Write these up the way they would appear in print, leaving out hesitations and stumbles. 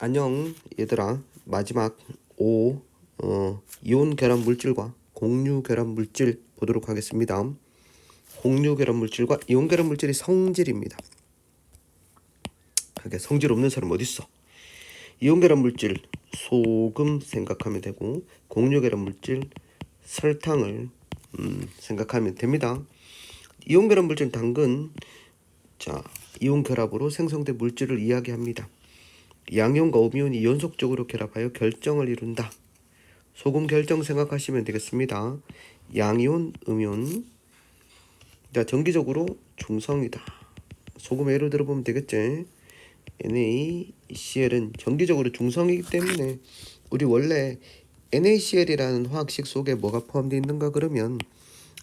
안녕 얘들아. 마지막 5 이온 결합 물질과 공유 결합 물질 보도록 하겠습니다. 공유 결합 물질과 이온 결합 물질의 성질입니다. 그게 성질 없는 사람 어디 있어? 이온 결합 물질 소금 생각하면 되고, 공유 결합 물질 설탕을 생각하면 됩니다. 이온 결합 물질 당근, 자, 이온 결합으로 생성된 물질을 이야기합니다. 양이온과 음이온이 연속적으로 결합하여 결정을 이룬다. 소금 결정 생각하시면 되겠습니다. 양이온, 음이온. 자, 정기적으로 중성이다. 소금 예를 들어보면 되겠지. NaCl은 정기적으로 중성이기 때문에 우리 원래 NaCl이라는 화학식 속에 뭐가 포함되어 있는가 그러면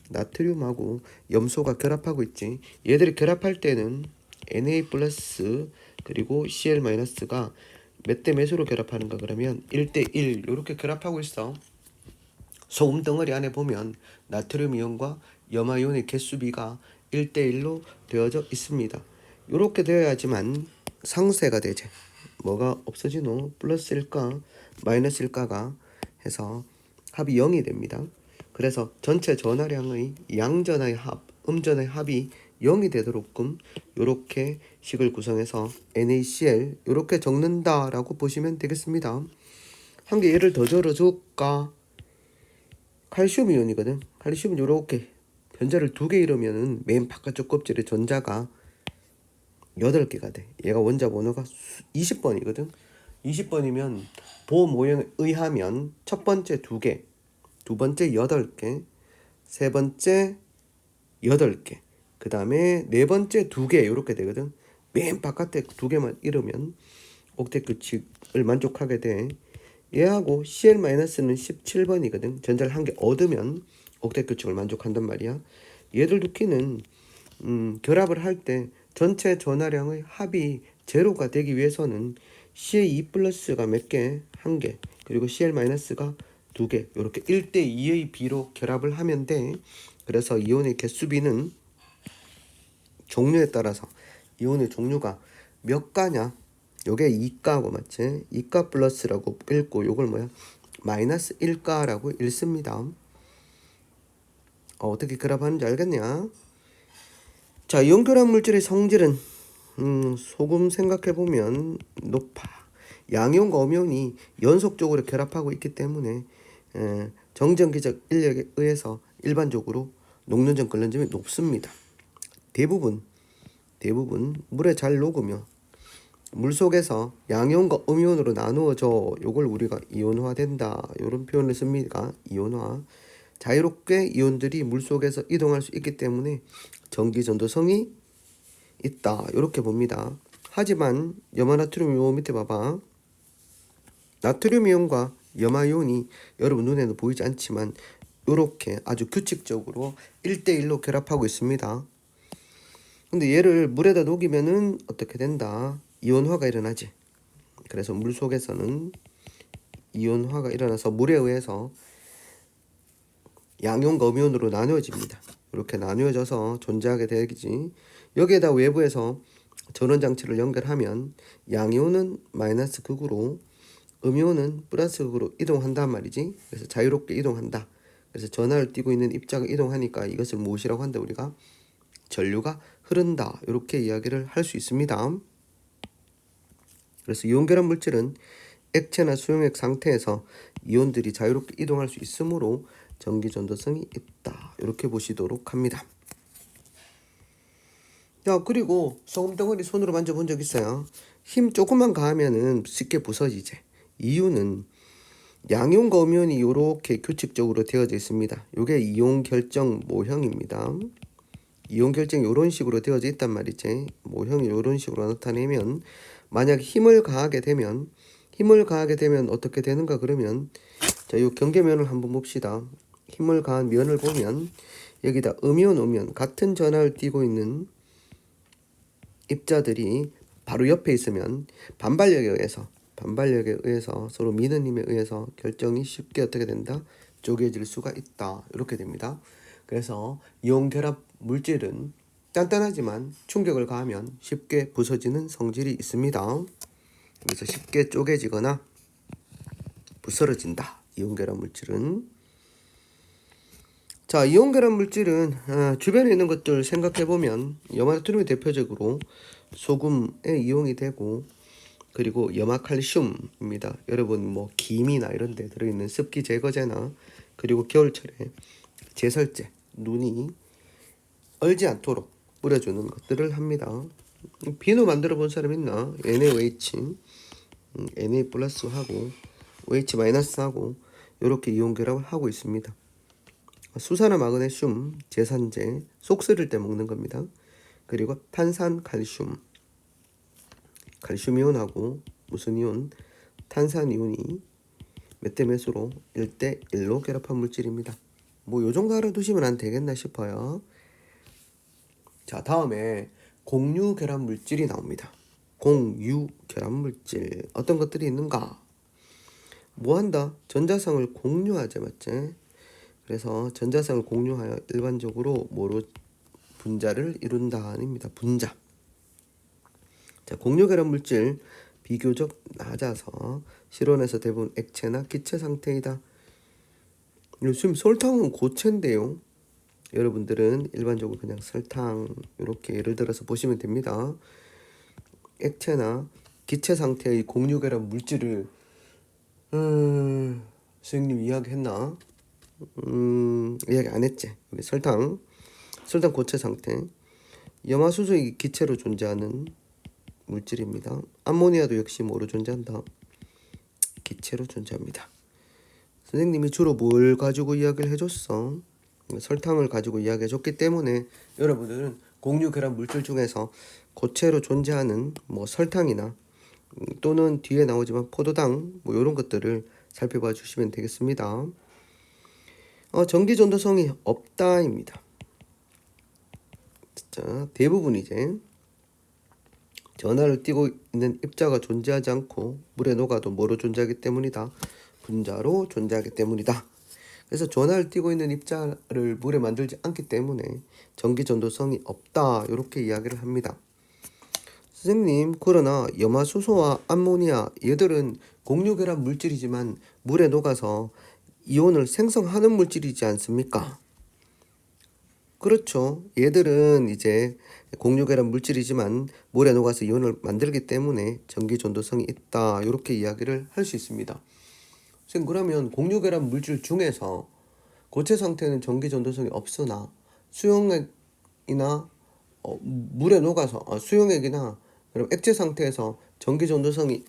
나트륨하고 염소가 결합하고 있지. 얘들이 결합할 때는 Na 플러스 그리고 Cl 마이너스가 몇 대 몇으로 결합하는가 그러면 1대1 이렇게 결합하고 있어. 소금 덩어리 안에 보면 나트륨 이온과 염화이온의 개수비가 1대1로 되어져 있습니다. 이렇게 되어야지만 상쇄가 되지. 뭐가 없어지노? 플러스일까 마이너스일까가 해서 합이 0이 됩니다. 그래서 전체 전하량의 양전의 합, 음전의 합이 0이 되도록끔 이렇게 식을 구성해서 NaCl 이렇게 적는다라고 보시면 되겠습니다. 한 개 예를 더 들어줄까? 칼슘 이온이거든. 칼슘은 이렇게 변자를 2개 이루면은 맨 바깥쪽 껍질에 전자가 8개가 돼. 얘가 원자 번호가 20번이거든. 20번이면 보 모형에 의하면 첫 번째 2개, 두 번째 8개, 세 번째 8개, 그 다음에 네 번째 2개 이렇게 되거든. 맨 바깥에 2개만 이루면 옥텟 규칙을 만족하게 돼. 얘하고 Cl-는 17번이거든. 전자를 한 개 얻으면 옥텟 규칙을 만족한단 말이야. 얘들 두 끼는 결합을 할 때 전체 전하량의 합이 제로가 되기 위해서는 Ca2 플러스가 몇 개? 한 개. 그리고 Cl-가 2개. 이렇게 1대2의 비로 결합을 하면 돼. 그래서 이온의 개수비는 종류에 따라서 이온의 종류가 몇 가냐? 요게 2가고 맞지? 2가 플러스라고 읽고 요걸 뭐야? 마이너스 1가라고 읽습니다. 어떻게 결합하는지 알겠냐? 자, 이온 결합 물질의 성질은 소금 생각해보면 높아. 양이온과 음이온이 연속적으로 결합하고 있기 때문에 정전기적 인력에 의해서 일반적으로 녹는점 끓는점이 높습니다. 대부분 물에 잘 녹으며 물속에서 양이온과 음이온으로 나누어져 요걸 우리가 이온화된다 이런 표현을 씁니다. 이온화. 자유롭게 이온들이 물속에서 이동할 수 있기 때문에 전기 전도성이 있다 이렇게 봅니다. 하지만 염화나트륨 이온 밑에 봐봐. 나트륨 이온과 염화이온이 여러분 눈에는 보이지 않지만 이렇게 아주 규칙적으로 1대1로 결합하고 있습니다. 근데 얘를 물에다 녹이면은 어떻게 된다? 이온화가 일어나지. 그래서 물 속에서는 이온화가 일어나서 물에 의해서 양이온과 음이온으로 나누어집니다. 이렇게 나누어져서 존재하게 되지. 여기에다 외부에서 전원장치를 연결하면 양이온은 마이너스 극으로 음이온은 플러스 극으로 이동한단 말이지. 그래서 자유롭게 이동한다. 그래서 전하를 띠고 있는 입자가 이동하니까 이것을 무엇이라고 한다? 우리가 전류가 흐른다 이렇게 이야기를 할 수 있습니다. 그래서 이온 결합 물질은 액체나 수용액 상태에서 이온들이 자유롭게 이동할 수 있으므로 전기 전도성이 있다 이렇게 보시도록 합니다. 야, 그리고 소금 덩어리 손으로 만져본 적 있어요? 힘 조금만 가하면은 쉽게 부서지지. 이유는 양이온과 음이온이 이렇게 규칙적으로 되어져 있습니다. 이게 이온 결정 모형입니다. 이온 결정이 이런 식으로 되어져 있단 말이지. 모형이 이런 식으로 나타내면 만약 힘을 가하게 되면 어떻게 되는가 그러면 자, 이 경계면을 한번 봅시다. 힘을 가한 면을 보면 여기다 음이온, 음이온 같은 전하를 띠고 있는 입자들이 바로 옆에 있으면 반발력에 의해서 서로 미는 힘에 의해서 결정이 쉽게 어떻게 된다? 쪼개질 수가 있다. 이렇게 됩니다. 그래서 이온 결합 물질은 단단하지만 충격을 가하면 쉽게 부서지는 성질이 있습니다. 그래서 쉽게 쪼개지거나 부스러진다. 이온결합 물질은. 자, 이온결합 물질은 주변에 있는 것들 생각해보면 염화나트륨이 대표적으로 소금에 이용이 되고, 그리고 염화칼슘입니다. 여러분 뭐 김이나 이런 데 들어있는 습기 제거제나, 그리고 겨울철에 제설제, 눈이 얼지 않도록 뿌려주는 것들을 합니다. 비누 만들어 본 사람 있나? NaOH, Na 플러스하고 OH 마이너스하고 이렇게 이온 결합을 하고 있습니다. 수산화 마그네슘 제산제, 속 쓰릴 때 먹는 겁니다. 그리고 탄산 칼슘, 칼슘 이온하고 무슨 이온? 탄산 이온이 몇 대 몇으로 1대 1로 결합한 물질입니다. 뭐 요 정도 알아두시면 안 되겠나 싶어요. 자, 다음에 공유 결합 물질이 나옵니다. 공유 결합 물질 어떤 것들이 있는가? 뭐 한다? 전자성을 공유하죠, 맞지? 그래서 전자성을 공유하여 일반적으로 뭐로 분자를 이룬다 아닙니다. 분자. 자, 공유 결합 물질 비교적 낮아서 실온에서 대부분 액체나 기체 상태이다. 요즘 설탕은 고체인데요. 여러분들은 일반적으로 그냥 설탕 이렇게 예를 들어서 보시면 됩니다. 액체나 기체 상태의 공유 결합 물질을 선생님 이야기했나? 이야기 안 했지. 여기 설탕 고체 상태. 염화수소이 기체로 존재하는 물질입니다. 암모니아도 역시 뭐로 존재한다? 기체로 존재합니다. 선생님이 주로 뭘 가지고 이야기를 해줬어? 설탕을 가지고 이야기해줬기 때문에 여러분들은 공유 결합 물질 중에서 고체로 존재하는 뭐 설탕이나 또는 뒤에 나오지만 포도당 뭐 이런 것들을 살펴봐 주시면 되겠습니다. 전기 전도성이 없다입니다. 자, 대부분 이제 전하를 띠고 있는 입자가 존재하지 않고 물에 녹아도 뭐로 존재하기 때문이다? 분자로 존재하기 때문이다. 그래서 전하를 띠고 있는 입자를 물에 만들지 않기 때문에 전기 전도성이 없다. 이렇게 이야기를 합니다. 선생님, 그러나 염화수소와 암모니아 얘들은 공유결합 물질이지만 물에 녹아서 이온을 생성하는 물질이지 않습니까? 그렇죠. 얘들은 이제 공유결합 물질이지만 물에 녹아서 이온을 만들기 때문에 전기 전도성이 있다. 이렇게 이야기를 할 수 있습니다. 선생님, 그러면 공유결합 물질 중에서 고체 상태는 전기 전도성이 없으나 수용액이나 물에 녹아서 수용액이나 그럼 액체 상태에서 전기 전도성이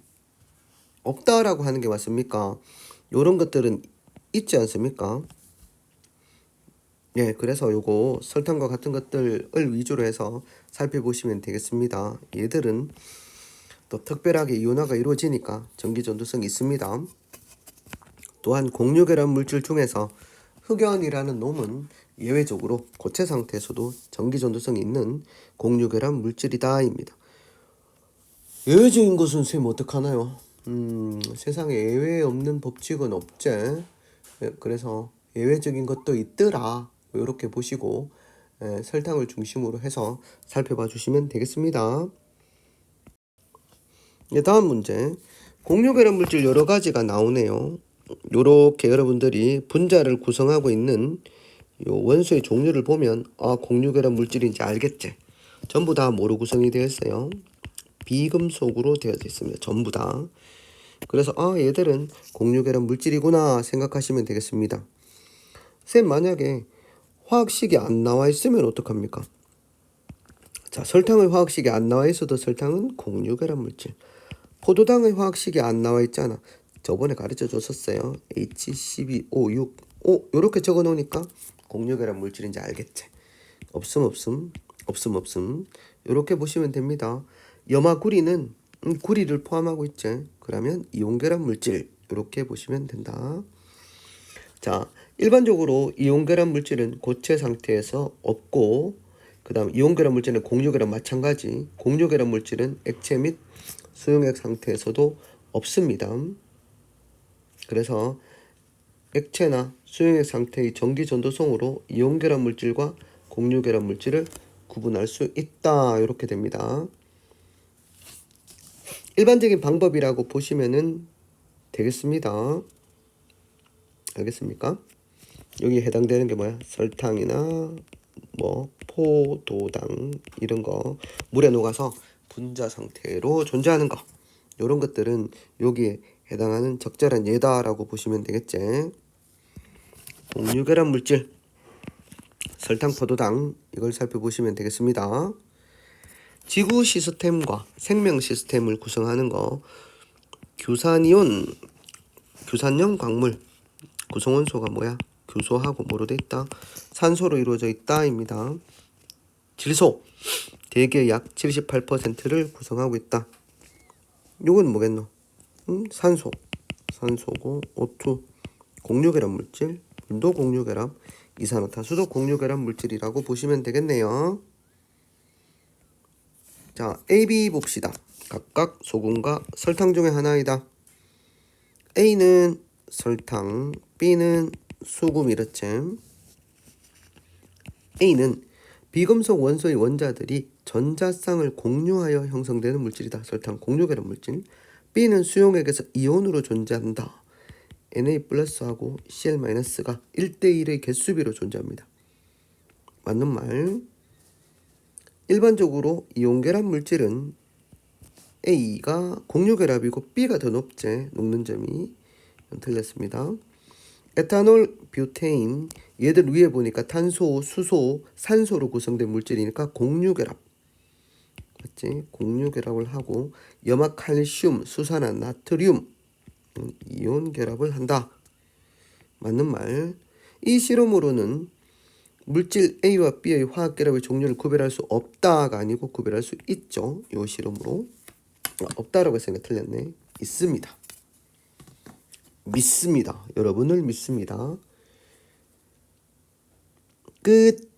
없다라고 하는 게 맞습니까? 이런 것들은 있지 않습니까? 예, 그래서 요거 설탕과 같은 것들을 위주로 해서 살펴보시면 되겠습니다. 얘들은 또 특별하게 이온화가 이루어지니까 전기 전도성이 있습니다. 또한 공유결합 물질 중에서 흑연이라는 놈은 예외적으로 고체 상태에서도 전기 전도성이 있는 공유결합 물질이다입니다. 예외적인 것은 선생님 어떡하나요? 세상에 예외 없는 법칙은 없지. 그래서 예외적인 것도 있더라. 이렇게 보시고 설탕을 중심으로 해서 살펴봐 주시면 되겠습니다. 다음 문제. 공유결합 물질 여러 가지가 나오네요. 요렇게 여러분들이 분자를 구성하고 있는 요 원소의 종류를 보면 공유결합 물질인지 알겠지. 전부 다 뭐로 구성이 되어 있어요? 비금속으로 되어 있습니다. 전부 다. 그래서 얘들은 공유결합 물질이구나 생각하시면 되겠습니다. 쌤, 만약에 화학식이 안 나와 있으면 어떡합니까? 자, 설탕의 화학식이 안 나와 있어도 설탕은 공유결합 물질. 포도당의 화학식이 안 나와 있잖아. 저번에 가르쳐 줬었어요. H12O6. 요렇게 적어 놓으니까 공유결합 물질인지 알겠지. 없음. 요렇게 보시면 됩니다. 염화구리는 구리를 포함하고 있지. 그러면 이온결합 물질 이렇게 보시면 된다. 자, 일반적으로 이온결합 물질은 고체 상태에서 없고, 그 다음 이온결합 물질은 공유결합 마찬가지. 공유결합 물질은 액체 및 수용액 상태에서도 없습니다. 그래서 액체나 수용액 상태의 전기 전도성으로 이온결합 물질과 공유결합 물질을 구분할 수 있다. 이렇게 됩니다. 일반적인 방법이라고 보시면은 되겠습니다. 알겠습니까? 여기에 해당되는 게 뭐야? 설탕이나 뭐 포도당 이런 거 물에 녹아서 분자 상태로 존재하는 거, 이런 것들은 여기에 해당하는 적절한 예다라고 보시면 되겠지. 공유결합 물질, 설탕, 포도당, 이걸 살펴보시면 되겠습니다. 지구 시스템과 생명 시스템을 구성하는 거, 규산이온, 규산형 광물, 구성원소가 뭐야? 규소하고 뭐로 돼 있다? 산소로 이루어져 있다입니다. 질소, 대기의 약 78%를 구성하고 있다. 요건 뭐겠노? 산소, 산소고, O2, 공유결합 물질, 물도 공유결합, 이산화탄소도 공유결합 물질이라고 보시면 되겠네요. 자, A, B 봅시다. 각각 소금과 설탕 중에 하나이다. A는 설탕, B는 소금, 이렇지. A는 비금속 원소의 원자들이 전자쌍을 공유하여 형성되는 물질이다. 설탕 공유결합 물질. B는 수용액에서 이온으로 존재한다. Na+하고 Cl-가 1대1의 개수비로 존재합니다. 맞는 말. 일반적으로 이온결합 물질은 A가 공유결합이고 B가 더 높지. 녹는 점이. 틀렸습니다. 에탄올, 뷰테인, 얘들 위에 보니까 탄소, 수소, 산소로 구성된 물질이니까 공유결합. 맞지? 공유결합을 하고 염화, 칼슘, 수산화, 나트륨, 이온 결합을 한다. 맞는 말. 이 실험으로는 물질 A와 B의 화학결합의 종류를 구별할 수 없다가 아니고 구별할 수 있죠. 이 실험으로. 없다라고 했으니까 틀렸네. 있습니다. 믿습니다. 여러분을 믿습니다. 끝.